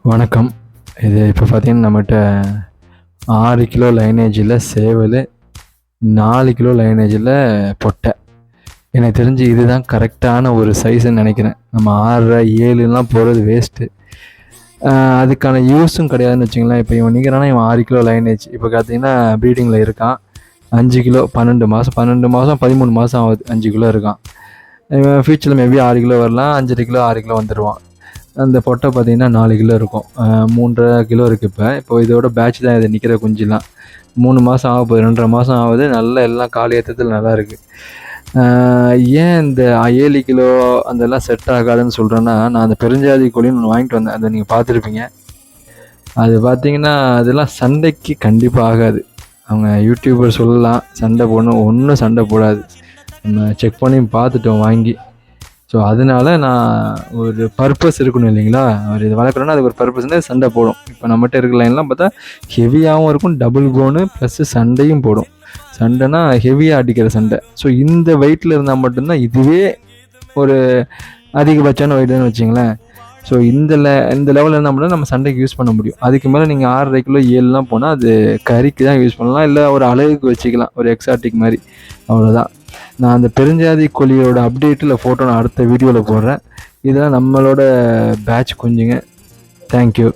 வணக்கம். இது இப்போ பார்த்தீங்கன்னா நம்மகிட்ட 6 கிலோ லைனேஜில் சேவல், 4 கிலோ லைனேஜில் பொட்டை. எனக்கு தெரிஞ்சு இதுதான் கரெக்டான ஒரு சைஸ்ன்னு நினைக்கிறேன். நம்ம 6, 7லாம் போகிறது வேஸ்ட்டு. அதுக்கான யூஸும் கிடையாதுன்னு வச்சுங்களேன். இப்போ இவன் நிற்கிறான்னா இவன் 6 கிலோ லைனேஜ். இப்போ பார்த்தீங்கன்னா ப்ரீடிங்கில் இருக்கான். 5 கிலோ 12 மாதம் 13 மாதம் ஆகுது. 5 கிலோ இருக்கான். இவன் ஃபியூச்சரில் மேபி 6 கிலோ வரலாம், 5.5 கிலோ 6 கிலோ வந்துடுவான். அந்த பொட்டை பார்த்தீங்கன்னா 4 கிலோ இருக்கும். 3.5 கிலோ இருக்குது. இப்போ இதோட பேட்ச் தான் இது நிற்கிற குஞ்சுலாம். 3 மாதம் ஆக போகுது, 2.5 மாதம் ஆகுது. நல்லா எல்லாம் கால் ஏற்றத்தில் நல்லா இருக்குது. ஏன் இந்த 7 கிலோ அதெல்லாம் செட் ஆகாதுன்னு சொல்கிறேன்னா, நான் அந்த பெருஞ்சாதி கோழின்னு ஒன்று வாங்கிட்டு வந்தேன். அதை நீங்கள் பார்த்துருப்பீங்க. அது பார்த்தீங்கன்னா அதெல்லாம் சண்டைக்கு கண்டிப்பாக ஆகாது. அவங்க யூடியூபர் சொல்லலாம் சண்டை போடணும், ஒன்றும் சண்டை போடாது. நம்ம செக் பண்ணி பார்த்துட்டோம் வாங்கி. ஸோ அதனால நான் ஒரு பர்பஸ் இருக்கணும் இல்லைங்களா, அவர் இது வளர்க்குறோன்னா அதுக்கு ஒரு பர்பஸ்னால் சண்டை போடும். இப்போ நம்மகிட்ட இருக்கிற லைன்லாம் பார்த்தா ஹெவியாகவும் இருக்கும், டபுள் போனு ப்ளஸ்ஸு சண்டையும் போடும். சண்டைனா ஹெவியாக அடிக்கிற சண்டை. ஸோ இந்த வெயிட்டில் இருந்தால் மட்டும்தான் இதுவே ஒரு அதிகபட்சமான வெயிட்னு வச்சிங்களேன். ஸோ இந்த லெவலில் இருந்தால் மட்டும் நம்ம சண்டைக்கு யூஸ் பண்ண முடியும். அதுக்கு மேலே நீங்கள் 6.5 கிலோ 7லாம் போனால் அது கறிக்கு தான் யூஸ் பண்ணலாம், இல்லை ஒரு அழகுக்கு வச்சுக்கலாம், ஒரு எக்ஸாட்டிக் மாதிரி. அவ்வளோதான். நான் அந்த பெருஞ்சாதி கோழியோட அப்டேட்டில் ஃபோட்டோ நான் அடுத்த வீடியோவில் போடுறேன். இதெல்லாம் நம்மளோட பேட்ச் குஞ்சுங்க. தேங்க்யூ.